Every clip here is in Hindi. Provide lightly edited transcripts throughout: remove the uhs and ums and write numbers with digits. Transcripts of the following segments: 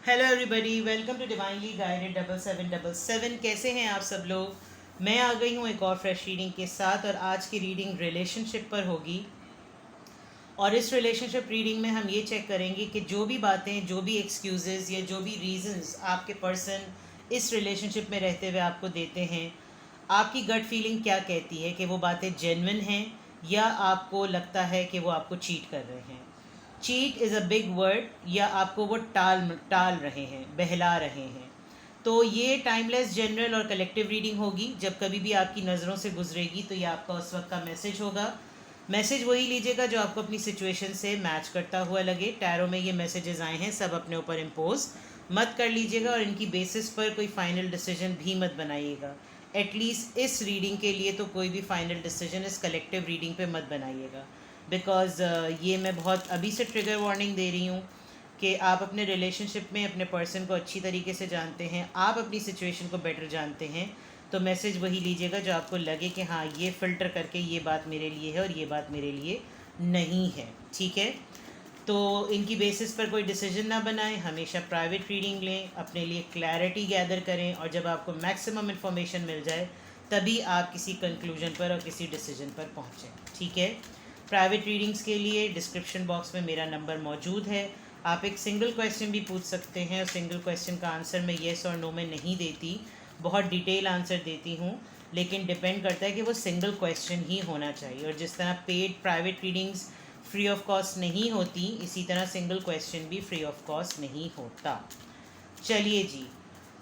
Hello everybody, welcome to divinely guided 7777। कैसे हैं आप सब लोग। मैं आ गई हूँ एक और फ्रेश रीडिंग के साथ, और आज की रीडिंग रिलेशनशिप पर होगी। और इस रिलेशनशिप रीडिंग में हम ये चेक करेंगे कि जो भी बातें, जो भी एक्सक्यूज़ेज़ या जो भी रीज़न्स आपके पर्सन इस रिलेशनशिप में रहते हुए आपको देते हैं, आपकी गट फीलिंग क्या कहती है कि वो बातें जेन्युइन हैं या आपको लगता है कि वो आपको चीट कर रहे हैं। Cheat is a big word, या आपको वो टाल टाल रहे हैं, बहला रहे हैं। तो ये टाइमलेस, जनरल और कलेक्टिव रीडिंग होगी। जब कभी भी आपकी नज़रों से गुजरेगी तो ये आपका उस वक्त का मैसेज होगा। मैसेज वही लीजिएगा जो आपको अपनी सिचुएशन से मैच करता हुआ लगे। टैरो में ये मैसेजेस आए हैं, सब अपने ऊपर इम्पोज मत कर लीजिएगा, और इनकी बेसिस पर कोई फाइनल डिसीजन भी मत बनाइएगा। एटलीस्ट इस रीडिंग के लिए तो कोई भी फाइनल डिसीजन इस कलेक्टिव रीडिंग पे मत बनाइएगा, बिकॉज़ ये मैं बहुत अभी से ट्रिगर वार्निंग दे रही हूँ कि आप अपने रिलेशनशिप में अपने पर्सन को अच्छी तरीके से जानते हैं, आप अपनी सिचुएशन को बेटर जानते हैं। तो मैसेज वही लीजिएगा जो आपको लगे कि हाँ, ये फ़िल्टर करके ये बात मेरे लिए है और ये बात मेरे लिए नहीं है। ठीक है, तो इनकी बेसिस पर कोई डिसीजन ना बनाएं। हमेशा प्राइवेट रीडिंग लें, अपने लिए क्लैरिटी गैदर करें, और जब आपको मैक्सिमम इन्फॉर्मेशन मिल जाए तभी आप किसी कंक्लूजन पर और किसी डिसीजन पर पहुँचें। ठीक है, प्राइवेट रीडिंग्स के लिए डिस्क्रिप्शन बॉक्स में मेरा नंबर मौजूद है। आप एक सिंगल क्वेश्चन भी पूछ सकते हैं, और सिंगल क्वेश्चन का आंसर मैं येस और नो में नहीं देती, बहुत डिटेल आंसर देती हूँ। लेकिन डिपेंड करता है कि वो सिंगल क्वेश्चन ही होना चाहिए, और जिस तरह paid private readings free of cost नहीं होती, इसी तरह सिंगल क्वेश्चन भी फ्री ऑफ कॉस्ट नहीं होता। चलिए जी,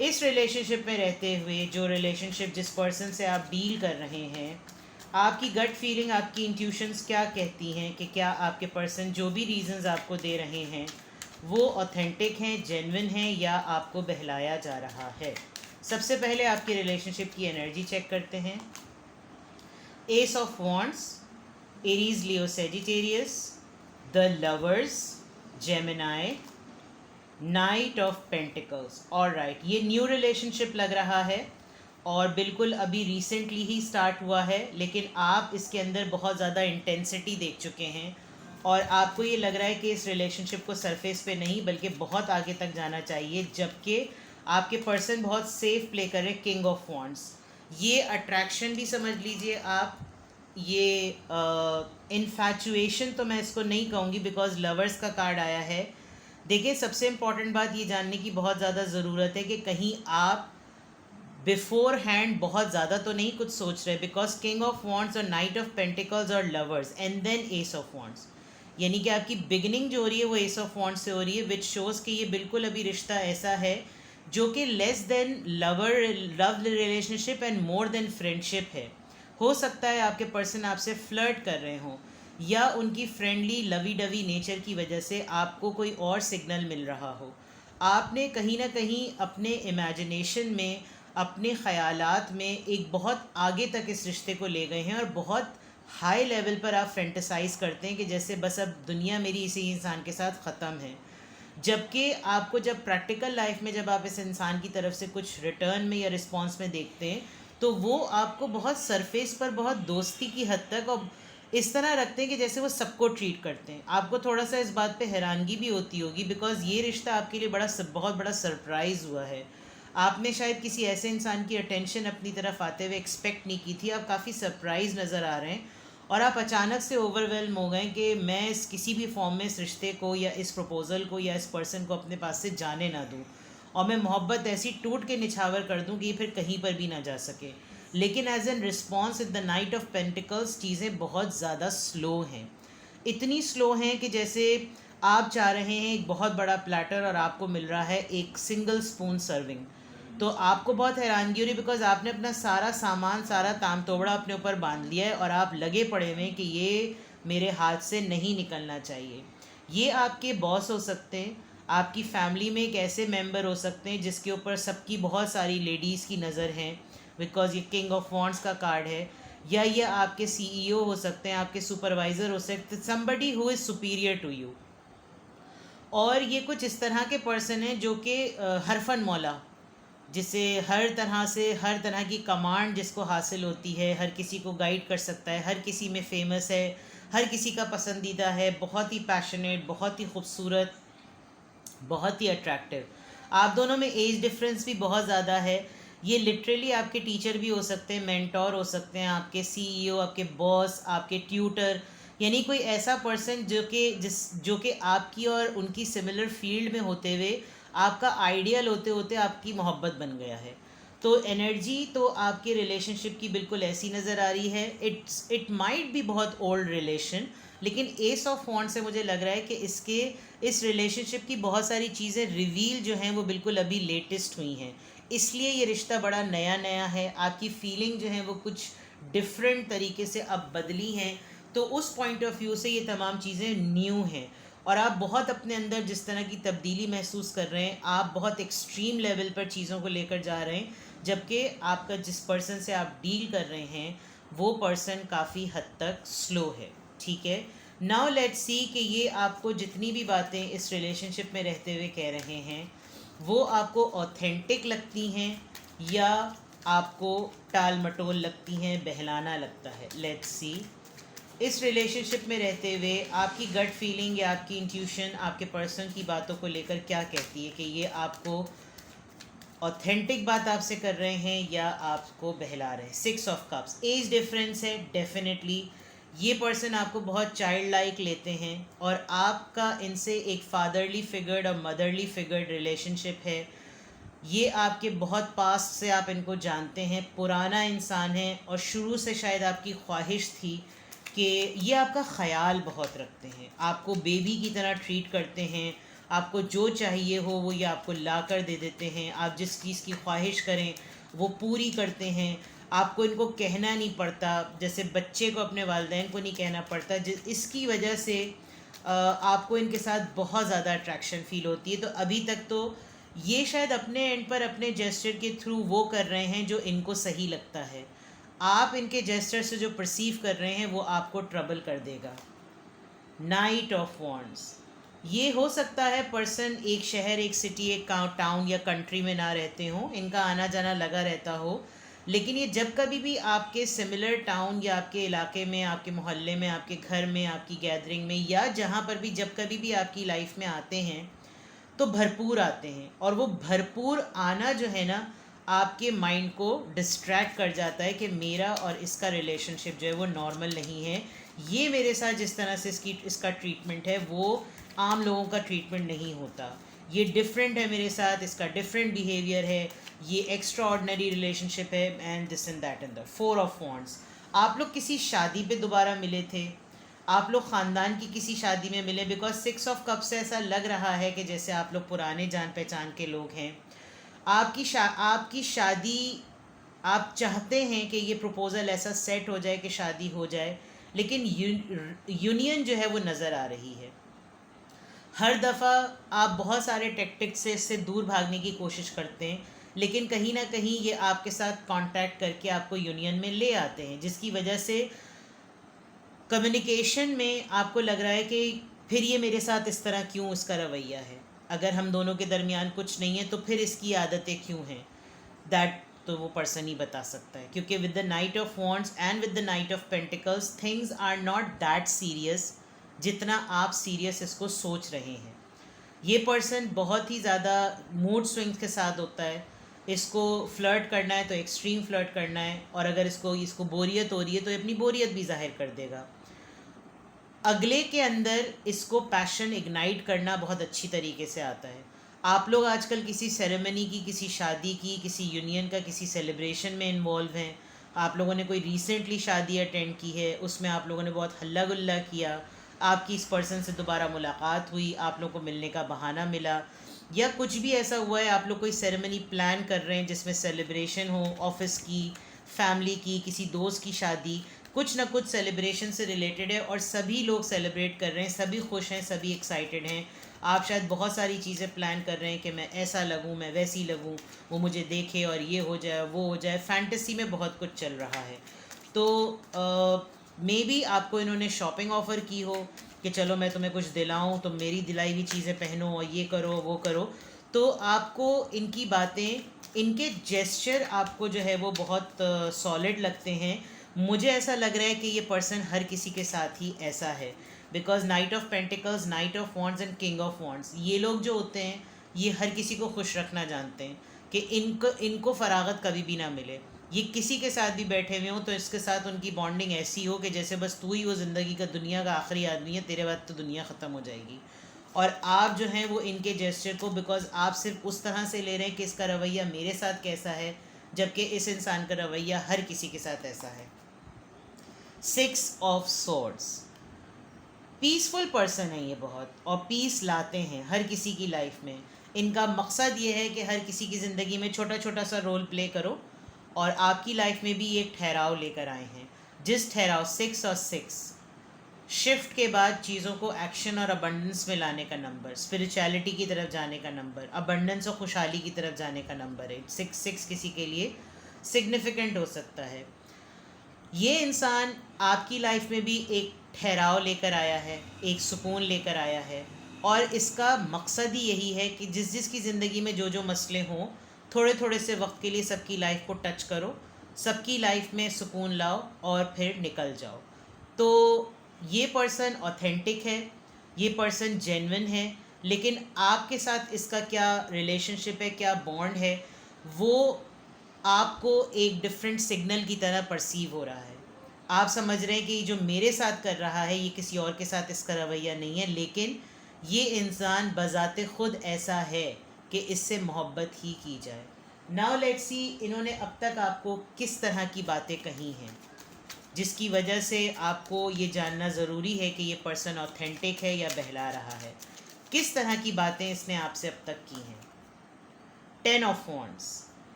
इस रिलेशनशिप में रहते हुए, जो रिलेशनशिप जिस पर्सन से आप डील कर रहे हैं, आपकी गट फीलिंग, आपकी इंट्यूशंस क्या कहती हैं कि क्या आपके पर्सन जो भी रीजंस आपको दे रहे हैं वो ऑथेंटिक हैं, जेन्युइन हैं, या आपको बहलाया जा रहा है। सबसे पहले आपकी रिलेशनशिप की एनर्जी चेक करते हैं। S of wands, Aries, Leo, Sagittarius, the lovers, Gemini, night of pentacles. Alright, ये न्यू रिलेशनशिप लग रहा है और बिल्कुल अभी रिसेंटली ही स्टार्ट हुआ है, लेकिन आप इसके अंदर बहुत ज़्यादा इंटेंसिटी देख चुके हैं, और आपको ये लग रहा है कि इस रिलेशनशिप को सरफेस पे नहीं बल्कि बहुत आगे तक जाना चाहिए, जबकि आपके पर्सन बहुत सेफ प्ले कर रहे हैं। किंग ऑफ वॉन्ड्स, ये अट्रैक्शन भी समझ लीजिए आप, ये इन्फैचुएशन तो मैं इसको नहीं कहूँगी, बिकॉज लवर्स का कार्ड आया है। देखिए, सबसे इम्पॉर्टेंट बात ये जानने की बहुत ज़्यादा ज़रूरत है कि कहीं आप बिफोर हैंड बहुत ज़्यादा तो नहीं कुछ सोच रहे, बिकॉज किंग ऑफ वॉन्ड्स और नाइट ऑफ पेंटिकल्स और lovers and then ace of wands, यानी कि आपकी बिगिनिंग जो हो रही है वो एस ऑफ वॉन्ड्स से हो रही है, विच शोज़ कि ये बिल्कुल अभी रिश्ता ऐसा है जो कि less than lover love relationship and more than friendship है। हो सकता है आपके पर्सन आपसे फ्लर्ट कर रहे हों, या उनकी फ्रेंडली लवी डवी नेचर की वजह से आपको कोई और सिग्नल मिल रहा हो। आपने कहीं ना कहीं अपने इमेजिनेशन में, अपने ख़यालात में एक बहुत आगे तक इस रिश्ते को ले गए हैं, और बहुत हाई लेवल पर आप फेंटिसाइज करते हैं कि जैसे बस अब दुनिया मेरी इसी इंसान के साथ ख़त्म है। जबकि आपको जब प्रैक्टिकल लाइफ में, जब आप इस इंसान की तरफ से कुछ रिटर्न में या रिस्पॉन्स में देखते हैं, तो वो आपको बहुत सरफेस पर, बहुत दोस्ती की हद तक और इस तरह रखते हैं कि जैसे वो सबको ट्रीट करते हैं। आपको थोड़ा सा इस बात पे हैरानगी भी होती होगी, बिकॉज ये रिश्ता आपके लिए बहुत बड़ा सरप्राइज़ हुआ है। आपने शायद किसी ऐसे इंसान की अटेंशन अपनी तरफ आते हुए एक्सपेक्ट नहीं की थी। आप काफ़ी सरप्राइज नज़र आ रहे हैं, और आप अचानक से ओवरवेलम हो गए कि मैं इस किसी भी फॉर्म में इस रिश्ते को या इस प्रपोज़ल को या इस पर्सन को अपने पास से जाने ना दूँ, और मैं मोहब्बत ऐसी टूट के निछावर कर दूँ कि ये फिर कहीं पर भी ना जा सके। लेकिन as an response in the knight of pentacles, चीज़ें बहुत ज़्यादा स्लो हैं। इतनी स्लो हैं कि जैसे आप चाह रहे हैं एक बहुत बड़ा प्लेटर और आपको मिल रहा है एक सिंगल स्पून सर्विंग। तो आपको बहुत हैरानगी हो रही, बिकॉज आपने अपना सारा सामान, सारा ताम तोबड़ा अपने ऊपर बांध लिया है, और आप लगे पड़े हुए हैं कि ये मेरे हाथ से नहीं निकलना चाहिए। ये आपके बॉस हो सकते हैं, आपकी फैमिली में एक ऐसे मेंबर हो सकते हैं जिसके ऊपर सबकी बहुत सारी लेडीज़ की नज़र है, बिकॉज ये किंग ऑफ वॉन्ड्स का कार्ड है। या ये आपके सीईओ हो सकते हैं, आपके सुपरवाइज़र हो सकते हैं, somebody who is superior to you. और ये कुछ इस तरह के पर्सन हैं जो कि हरफन मौला, जिसे हर तरह की कमांड जिसको हासिल होती है, हर किसी को गाइड कर सकता है, हर किसी में फेमस है, हर किसी का पसंदीदा है, बहुत ही पैशनेट, बहुत ही खूबसूरत, बहुत ही अट्रैक्टिव। आप दोनों में एज डिफरेंस भी बहुत ज़्यादा है। ये लिटरली आपके टीचर भी हो सकते हैं, मेंटोर हो सकते हैं, आपके सीईओ, आपके बॉस, आपके ट्यूटर, यानी कोई ऐसा पर्सन जो कि आपकी और उनकी सिमिलर फील्ड में होते हुए आपका आइडियल होते होते आपकी मोहब्बत बन गया है। तो एनर्जी तो आपके रिलेशनशिप की बिल्कुल ऐसी नज़र आ रही है। इट माइट बी बहुत ओल्ड रिलेशन, लेकिन एस ऑफ वॉन्ड से मुझे लग रहा है कि इस रिलेशनशिप की बहुत सारी चीज़ें रिवील जो हैं वो बिल्कुल अभी लेटेस्ट हुई हैं, इसलिए ये रिश्ता बड़ा नया नया है। आपकी फीलिंग जो है वो कुछ डिफरेंट तरीके से अब बदली हैं, तो उस पॉइंट ऑफ व्यू से ये तमाम चीज़ें न्यू हैं। और आप बहुत अपने अंदर जिस तरह की तब्दीली महसूस कर रहे हैं, आप बहुत एक्सट्रीम लेवल पर चीज़ों को लेकर जा रहे हैं, जबकि आपका जिस पर्सन से आप डील कर रहे हैं वो पर्सन काफ़ी हद तक स्लो है। ठीक है, नाउ लेट्स सी कि ये आपको जितनी भी बातें इस रिलेशनशिप में रहते हुए कह रहे हैं वो आपको ऑथेंटिक लगती हैं या आपको टाल मटोल लगती हैं, बहलाना लगता है। लेट्स सी, इस रिलेशनशिप में रहते हुए आपकी गट फीलिंग या आपकी इंट्यूशन आपके पर्सन की बातों को लेकर क्या कहती है कि ये आपको ऑथेंटिक बात आपसे कर रहे हैं या आपको बहला रहे हैं। 6 ऑफ कप्स, एज डिफरेंस है डेफिनेटली। ये पर्सन आपको बहुत चाइल्ड लाइक लेते हैं और आपका इनसे एक फादरली फिगर्ड और मदरली फिगर्ड रिलेशनशिप है। ये आपके बहुत पास्ट से आप इनको जानते हैं, पुराना इंसान है और शुरू से शायद आपकी ख्वाहिश थी कि ये आपका ख्याल बहुत रखते हैं, आपको बेबी की तरह ट्रीट करते हैं, आपको जो चाहिए हो वो ये आपको ला कर दे देते हैं, आप जिस चीज़ की ख्वाहिश करें वो पूरी करते हैं, आपको इनको कहना नहीं पड़ता, जैसे बच्चे को अपने वालिदैन को नहीं कहना पड़ता, इसकी वजह से आपको इनके साथ बहुत ज़्यादा अट्रैक्शन फ़ील होती है। तो अभी तक तो ये शायद अपने एंड पर अपने जेस्चर के थ्रू वो कर रहे हैं जो इनको सही लगता है, आप इनके जेस्चर से जो परसीव कर रहे हैं वो आपको ट्रबल कर देगा। नाइट ऑफ वॉन्ड्स, ये हो सकता है पर्सन एक शहर, एक सिटी, एक टाउन या कंट्री में ना रहते हों, इनका आना जाना लगा रहता हो, लेकिन ये जब कभी भी आपके सिमिलर टाउन या आपके इलाके में, आपके मोहल्ले में, आपके घर में, आपकी गैदरिंग में या जहाँ पर भी जब कभी भी आपकी लाइफ में आते हैं तो भरपूर आते हैं। और वो भरपूर आना जो है ना आपके माइंड को डिस्ट्रैक्ट कर जाता है कि मेरा और इसका रिलेशनशिप जो है वो नॉर्मल नहीं है, ये मेरे साथ जिस तरह से इसका ट्रीटमेंट है वो आम लोगों का ट्रीटमेंट नहीं होता, ये डिफरेंट है मेरे साथ, इसका डिफरेंट बिहेवियर है, ये एक्स्ट्रा ऑर्डनरी रिलेशनशिप है, and this and that and the 4 of wands. आप लोग किसी शादी पे दोबारा मिले थे, आप लोग ख़ानदान की किसी शादी में मिले, बिकॉज 6 ऑफ कप से ऐसा लग रहा है कि जैसे आप लोग पुराने जान पहचान के लोग हैं। आपकी शादी, आप चाहते हैं कि ये प्रपोज़ल ऐसा सेट हो जाए कि शादी हो जाए, लेकिन यूनियन जो है वो नज़र आ रही है। हर दफ़ा आप बहुत सारे टेक्टिक्स से इससे दूर भागने की कोशिश करते हैं, लेकिन कहीं ना कहीं ये आपके साथ कांटेक्ट करके आपको यूनियन में ले आते हैं, जिसकी वजह से कम्युनिकेशन में आपको लग रहा है कि फिर ये मेरे साथ इस तरह क्यों, इसका रवैया है, अगर हम दोनों के दरमियान कुछ नहीं है तो फिर इसकी आदतें क्यों हैं, दैट तो वो पर्सन ही बता सकता है। क्योंकि with the knight of wands and with the knight of pentacles things are not that serious जितना आप सीरियस इसको सोच रहे हैं। ये पर्सन बहुत ही ज़्यादा मूड स्विंग्स के साथ होता है, इसको फ्लर्ट करना है तो एक्सट्रीम फ्लर्ट करना है, और अगर इसको बोरियत हो रही है तो अपनी बोरियत भी जाहिर कर देगा। अगले के अंदर इसको पैशन इग्नाइट करना बहुत अच्छी तरीके से आता है। आप लोग आजकल किसी सेरेमनी की, किसी शादी की, किसी यूनियन का, किसी सेलिब्रेशन में इन्वॉल्व हैं, आप लोगों ने कोई रिसेंटली शादी अटेंड की है, उसमें आप लोगों ने बहुत हल्ला गुल्ला किया, आपकी इस पर्सन से दोबारा मुलाकात हुई, आप लोगों को मिलने का बहाना मिला, या कुछ भी ऐसा हुआ है, आप लोग कोई सेरेमनी प्लान कर रहे हैं जिसमें सेलिब्रेशन हो, ऑफिस की, फैमिली की, किसी दोस्त की शादी, कुछ ना कुछ सेलिब्रेशन से रिलेटेड है और सभी लोग सेलिब्रेट कर रहे हैं, सभी खुश हैं, सभी एक्साइटेड हैं। आप शायद बहुत सारी चीज़ें प्लान कर रहे हैं कि मैं ऐसा लगूं, मैं वैसी लगूं, वो मुझे देखे और ये हो जाए, वो हो जाए, फैंटेसी में बहुत कुछ चल रहा है। तो मे बी आपको इन्होंने शॉपिंग ऑफ़र की हो कि चलो मैं तुम्हें कुछ दिलाऊं, तुम मेरी दिलाई हुई चीज़ें पहनो और ये करो वो करो, तो आपको इनकी बातें, इनके जेस्चर आपको जो है वो बहुत सॉलिड लगते हैं। मुझे ऐसा लग रहा है कि ये पर्सन हर किसी के साथ ही ऐसा है, because night of pentacles, night of wands and king of wands, ये लोग जो होते हैं ये हर किसी को खुश रखना जानते हैं कि इनको फरागत कभी भी ना मिले। ये किसी के साथ भी बैठे हुए हों तो इसके साथ उनकी बॉन्डिंग ऐसी हो कि जैसे बस तू ही वो ज़िंदगी का दुनिया का आखिरी आदमी है, तेरे बाद तो दुनिया ख़त्म हो जाएगी। और आप जो हैं वो इनके जेस्चर को, बिकॉज आप सिर्फ उस तरह से ले रहे हैं कि इसका रवैया मेरे साथ कैसा है, जबकि इस इंसान का रवैया हर किसी के साथ ऐसा है। 6 ऑफ Swords, पीसफुल पर्सन है ये बहुत, और पीस लाते हैं हर किसी की लाइफ में। इनका मकसद ये है कि हर किसी की ज़िंदगी में छोटा छोटा सा रोल प्ले करो, और आपकी लाइफ में भी एक ठहराव लेकर आए हैं। जिस ठहराव 6 और 6 शिफ्ट के बाद चीज़ों को एक्शन और अबंडेंस में लाने का नंबर, स्पिरिचुअलिटी की तरफ जाने का नंबर, अबंडेंस और खुशहाली की तरफ जाने का नंबर है। 6 किसी के लिए सिग्निफिकेंट हो सकता है। ये इंसान आपकी लाइफ में भी एक ठहराव लेकर आया है, एक सुकून लेकर आया है, और इसका मकसद ही यही है कि जिस जिस की ज़िंदगी में जो जो मसले हों, थोड़े थोड़े से वक्त के लिए सबकी लाइफ को टच करो, सबकी लाइफ में सुकून लाओ और फिर निकल जाओ। तो ये पर्सन ऑथेंटिक है, ये पर्सन जेन्युइन है, लेकिन आपके साथ इसका क्या रिलेशनशिप है, क्या बॉन्ड है, वो आपको एक डिफरेंट सिग्नल की तरह परसीव हो रहा है। आप समझ रहे हैं कि जो मेरे साथ कर रहा है ये किसी और के साथ इसका रवैया नहीं है, लेकिन ये इंसान बज़ाते ख़ुद ऐसा है कि इससे मोहब्बत ही की जाए। नाउ लेट्स सी इन्होंने अब तक आपको किस तरह की बातें कही हैं, जिसकी वजह से आपको ये जानना ज़रूरी है कि ये पर्सन ऑथेंटिक है या बहला रहा है। किस तरह की बातें इसने आपसे अब तक की हैं। 10 ऑफ Wands,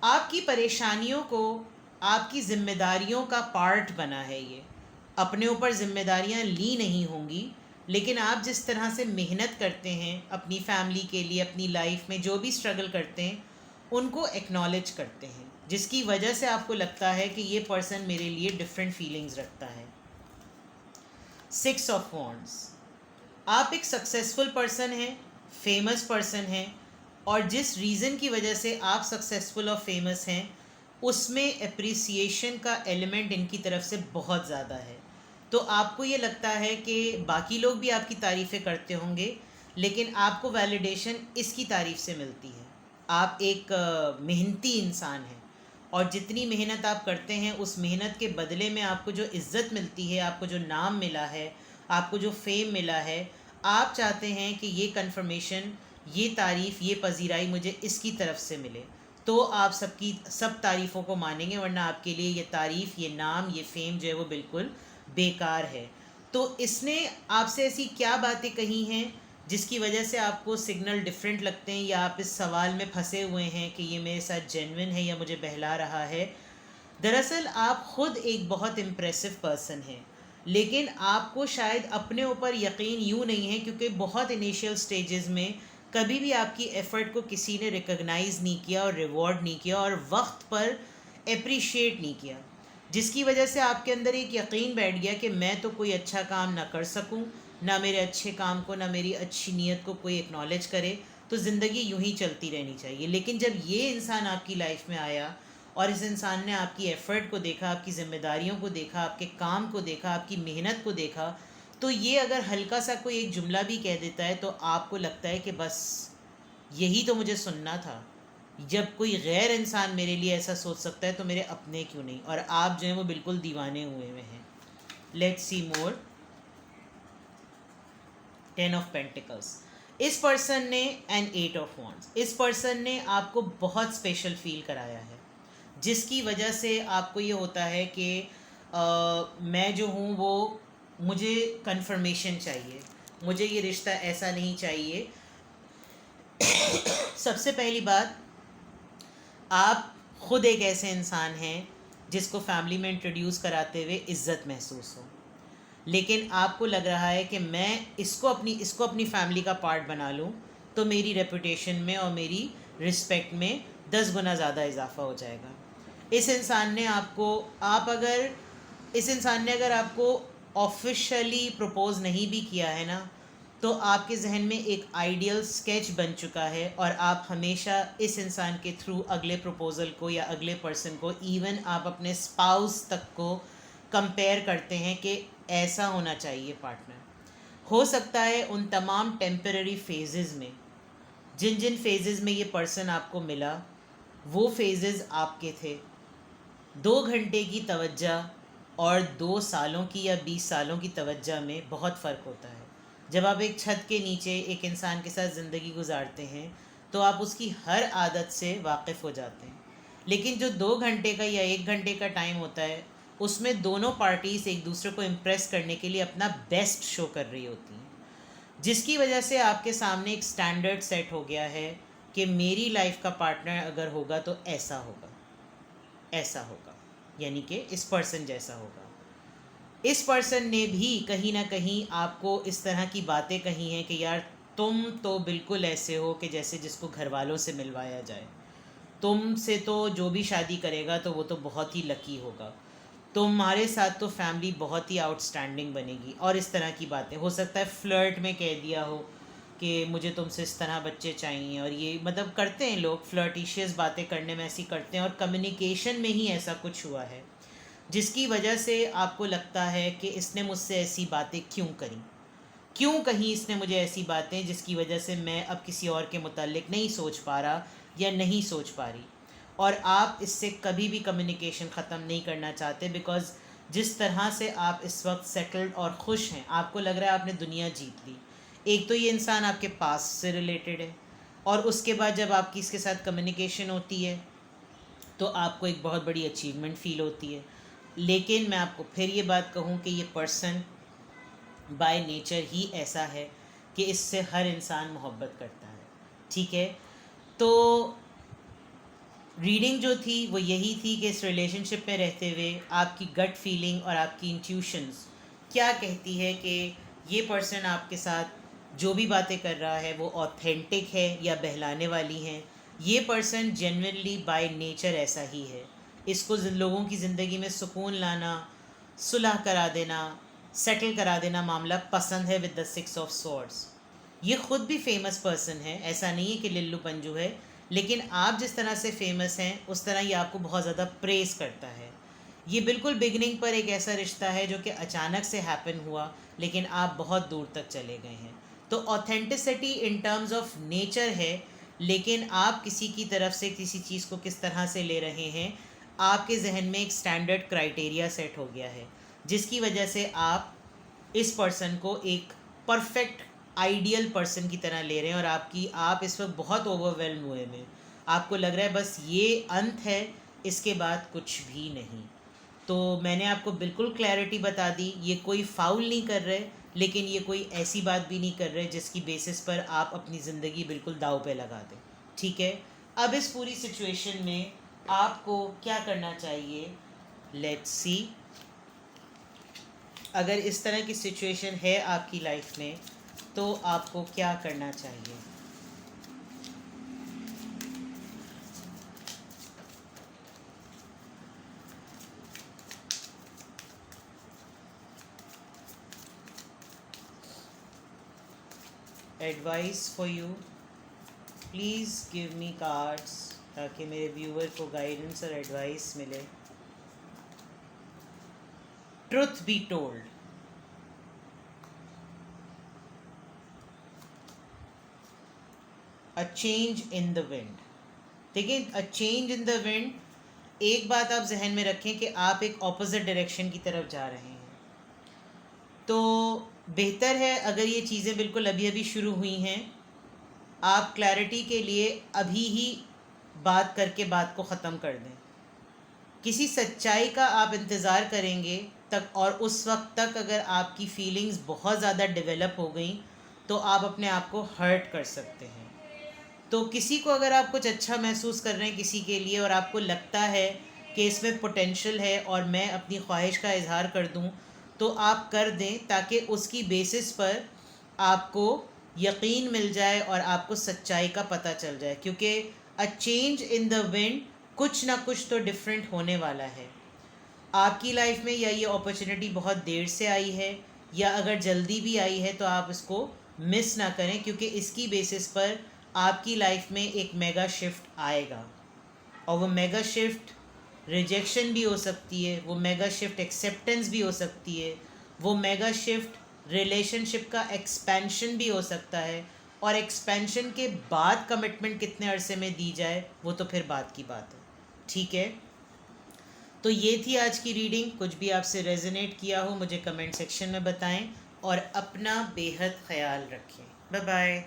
आपकी परेशानियों को आपकी ज़िम्मेदारियों का पार्ट बना है। ये अपने ऊपर ज़िम्मेदारियां ली नहीं होंगी, लेकिन आप जिस तरह से मेहनत करते हैं अपनी फैमिली के लिए, अपनी लाइफ में जो भी स्ट्रगल करते हैं उनको एक्नॉलेज करते हैं, जिसकी वजह से आपको लगता है कि ये पर्सन मेरे लिए डिफरेंट फीलिंग्स रखता है। 6 ऑफ Wands, आप एक सक्सेसफुल पर्सन हैं, फेमस पर्सन हैं, और जिस रीज़न की वजह से आप सक्सेसफुल और फेमस हैं उसमें अप्रिसिएशन का एलिमेंट इनकी तरफ से बहुत ज़्यादा है। तो आपको ये लगता है कि बाकी लोग भी आपकी तारीफ़ें करते होंगे, लेकिन आपको वैलिडेशन इसकी तारीफ़ से मिलती है। आप एक मेहनती इंसान हैं, और जितनी मेहनत आप करते हैं उस मेहनत के बदले में आपको जो इज़्ज़त मिलती है, आपको जो नाम मिला है, आपको जो फेम मिला है, आप चाहते हैं कि ये कन्फर्मेशन, ये तारीफ़, ये पजीराई मुझे इसकी तरफ से मिले। तो आप सब तारीफ़ों को मानेंगे, वरना आपके लिए ये तारीफ़, ये नाम, ये फेम जो है वो बिल्कुल बेकार है। तो इसने आपसे ऐसी क्या बातें कही हैं जिसकी वजह से आपको सिग्नल डिफरेंट लगते हैं, या आप इस सवाल में फंसे हुए हैं कि ये मेरे साथ जेन्युइन है या मुझे बहला रहा है। दरअसल आप ख़ुद एक बहुत इम्प्रेसिव पर्सन हैं, लेकिन आपको शायद अपने ऊपर यकीन यूँ नहीं है, क्योंकि बहुत इनिशियल स्टेजेस में कभी भी आपकी एफ़र्ट को किसी ने रिकॉग्नाइज़ नहीं किया और रिवॉर्ड नहीं किया और वक्त पर अप्रिशिएट नहीं किया, जिसकी वजह से आपके अंदर एक यकीन बैठ गया कि मैं तो कोई अच्छा काम ना कर सकूं, ना मेरे अच्छे काम को, ना मेरी अच्छी नीयत को कोई एक्नॉलेज करे, तो ज़िंदगी यूं ही चलती रहनी चाहिए। लेकिन जब ये इंसान आपकी लाइफ में आया और इस इंसान ने आपकी एफ़र्ट को देखा, आपकी ज़िम्मेदारियों को देखा, आपके काम को देखा, आपकी मेहनत को देखा, तो ये अगर हल्का सा कोई एक जुमला भी कह देता है तो आपको लगता है कि बस यही तो मुझे सुनना था। जब कोई गैर इंसान मेरे लिए ऐसा सोच सकता है तो मेरे अपने क्यों नहीं। और आप जो हैं वो बिल्कुल दीवाने हुए हैं। Let's see more. 10 of pentacles, इस पर्सन ने, एंड 8 ऑफ वॉन्ड्स, इस पर्सन ने आपको बहुत स्पेशल फील कराया है, जिसकी वजह से आपको ये होता है कि मैं जो हूँ वो, मुझे कंफर्मेशन चाहिए, मुझे ये रिश्ता ऐसा नहीं चाहिए। सबसे पहली बात, आप ख़ुद एक ऐसे इंसान हैं जिसको फैमिली में इंट्रोड्यूस कराते हुए इज़्ज़त महसूस हो, लेकिन आपको लग रहा है कि मैं इसको अपनी फैमिली का पार्ट बना लूँ तो मेरी रेपुटेशन में और मेरी रिस्पेक्ट में 10 गुना ज़्यादा इजाफ़ा हो जाएगा। इस इंसान ने अगर आपको ऑफिशियली प्रपोज़ नहीं भी किया है ना, तो आपके जहन में एक आइडियल स्केच बन चुका है, और आप हमेशा इस इंसान के थ्रू अगले प्रपोज़ल को या अगले पर्सन को, इवन आप अपने स्पाउस तक को कंपेयर करते हैं कि ऐसा होना चाहिए पार्टनर। हो सकता है उन तमाम टेम्पररी फेजेस में जिन जिन फेजेस में ये पर्सन आपको मिला वो फेजेस आपके थे। 2 घंटे की तवज्जो और 2 सालों की या 20 सालों की तवज्जो में बहुत फ़र्क होता है। जब आप एक छत के नीचे एक इंसान के साथ ज़िंदगी गुजारते हैं तो आप उसकी हर आदत से वाकिफ़ हो जाते हैं, लेकिन जो 2 घंटे का या 1 घंटे का टाइम होता है उसमें दोनों पार्टीज़ एक दूसरे को इम्प्रेस करने के लिए अपना बेस्ट शो कर रही होती हैं, जिसकी वजह से आपके सामने एक स्टैंडर्ड सेट हो गया है कि मेरी लाइफ का पार्टनर अगर होगा तो ऐसा होगा, ऐसा होगा, यानी कि इस पर्सन जैसा होगा। इस पर्सन ने भी कहीं ना कहीं आपको इस तरह की बातें कही हैं कि यार तुम तो बिल्कुल ऐसे हो कि जैसे जिसको घर वालों से मिलवाया जाए, तुमसे तो जो भी शादी करेगा तो वो तो बहुत ही लकी होगा, तुम्हारे साथ तो फैमिली बहुत ही आउटस्टैंडिंग बनेगी, और इस तरह की बातें। हो सकता है फ्लर्ट में कह दिया हो कि मुझे तुमसे इस तरह बच्चे चाहिए, और ये मतलब करते हैं लोग, फ्लर्टिशियस बातें करने में ऐसी करते हैं, और कम्युनिकेशन में ही ऐसा कुछ हुआ है जिसकी वजह से आपको लगता है कि इसने मुझसे ऐसी बातें क्यों करी, क्यों कहीं इसने मुझे ऐसी बातें जिसकी वजह से मैं अब किसी और के मुतालिक नहीं सोच पा रहा या नहीं सोच पा रही, और आप इससे कभी भी कम्युनिकेशन ख़त्म नहीं करना चाहते, बिकॉज़ जिस तरह से आप इस वक्त सेटल्ड और ख़ुश हैं, आपको लग रहा है आपने दुनिया जीत ली। एक तो ये इंसान आपके पास से रिलेटेड है, और उसके बाद जब आपकी इसके साथ कम्युनिकेशन होती है तो आपको एक बहुत बड़ी अचीवमेंट फ़ील होती है। लेकिन मैं आपको फिर ये बात कहूँ कि ये पर्सन बाय नेचर ही ऐसा है कि इससे हर इंसान मोहब्बत करता है, ठीक है। तो रीडिंग जो थी वो यही थी कि इस रिलेशनशिप में रहते हुए आपकी गट फीलिंग और आपकी इंट्यूशंस क्या कहती है कि ये पर्सन आपके साथ जो भी बातें कर रहा है वो ऑथेंटिक है या बहलाने वाली हैं। ये पर्सन जेन्युइनली बाय नेचर ऐसा ही है, इसको लोगों की ज़िंदगी में सुकून लाना, सुलह करा देना, सेटल करा देना मामला पसंद है विद द 6 ऑफ सॉर्ड्स। ये ख़ुद भी फेमस पर्सन है, ऐसा नहीं है कि लिल्लू पंजू है, लेकिन आप जिस तरह से फेमस हैं उस तरह ये आपको बहुत ज़्यादा प्रेज़ करता है। ये बिल्कुल बिगनिंग पर एक ऐसा रिश्ता है जो कि अचानक से हैपन हुआ, लेकिन आप बहुत दूर तक चले गए हैं। तो authenticity in terms of nature है, लेकिन आप किसी की तरफ से किसी चीज़ को किस तरह से ले रहे हैं, आपके जहन में एक स्टैंडर्ड क्राइटेरिया सेट हो गया है, जिसकी वजह से आप इस पर्सन को एक परफेक्ट आइडियल पर्सन की तरह ले रहे हैं, और आप इस वक्त बहुत ओवरवेल्म हुए में, आपको लग रहा है बस ये अंत है, इसके बाद कुछ भी नहीं। तो मैंने आपको बिल्कुल क्लैरिटी बता दी, ये कोई फाउल नहीं कर रहे, लेकिन ये कोई ऐसी बात भी नहीं कर रहे जिसकी बेसिस पर आप अपनी ज़िंदगी बिल्कुल दाव पे लगा दें, ठीक है। अब इस पूरी सिचुएशन में आपको क्या करना चाहिए, लेट्स सी। अगर इस तरह की सिचुएशन है आपकी लाइफ में तो आपको क्या करना चाहिए। Advice for you, please give me cards ताकि मेरे व्यूअर को गाइडेंस और एडवाइस मिले। Truth be told, a change in the wind. देखिए, a change in the wind, एक बात आप जहन में रखें कि आप एक ऑपोजिट डायरेक्शन की तरफ जा रहे हैं, तो बेहतर है अगर ये चीज़ें बिल्कुल अभी अभी शुरू हुई हैं, आप क्लैरिटी के लिए अभी ही बात करके बात को ख़त्म कर दें। किसी सच्चाई का आप इंतज़ार करेंगे तक, और उस वक्त तक अगर आपकी फीलिंग्स बहुत ज़्यादा डेवलप हो गई तो आप अपने आप को हर्ट कर सकते हैं। तो किसी को अगर आप कुछ अच्छा महसूस कर रहे हैं किसी के लिए, और आपको लगता है कि इसमें पोटेंशियल है और मैं अपनी ख्वाहिश का इजहार कर दूं, तो आप कर दें, ताकि उसकी बेसिस पर आपको यकीन मिल जाए और आपको सच्चाई का पता चल जाए, क्योंकि अ चेंज इन द विंड, कुछ ना कुछ तो डिफरेंट होने वाला है आपकी लाइफ में। या ये अपॉर्चुनिटी बहुत देर से आई है, या अगर जल्दी भी आई है तो आप इसको मिस ना करें, क्योंकि इसकी बेसिस पर आपकी लाइफ में एक मेगा शिफ्ट आएगा, और वो मेगा शिफ्ट रिजेक्शन भी हो सकती है, वो मेगा शिफ्ट एक्सेप्टेंस भी हो सकती है, वो मेगा शिफ्ट रिलेशनशिप का एक्सपेंशन भी हो सकता है, और एक्सपेंशन के बाद कमिटमेंट कितने अरसे में दी जाए वो तो फिर बात की बात है। ठीक है, तो ये थी आज की रीडिंग। कुछ भी आपसे रेजोनेट किया हो मुझे कमेंट सेक्शन में बताएं और अपना बेहद ख्याल रखें। Bye bye.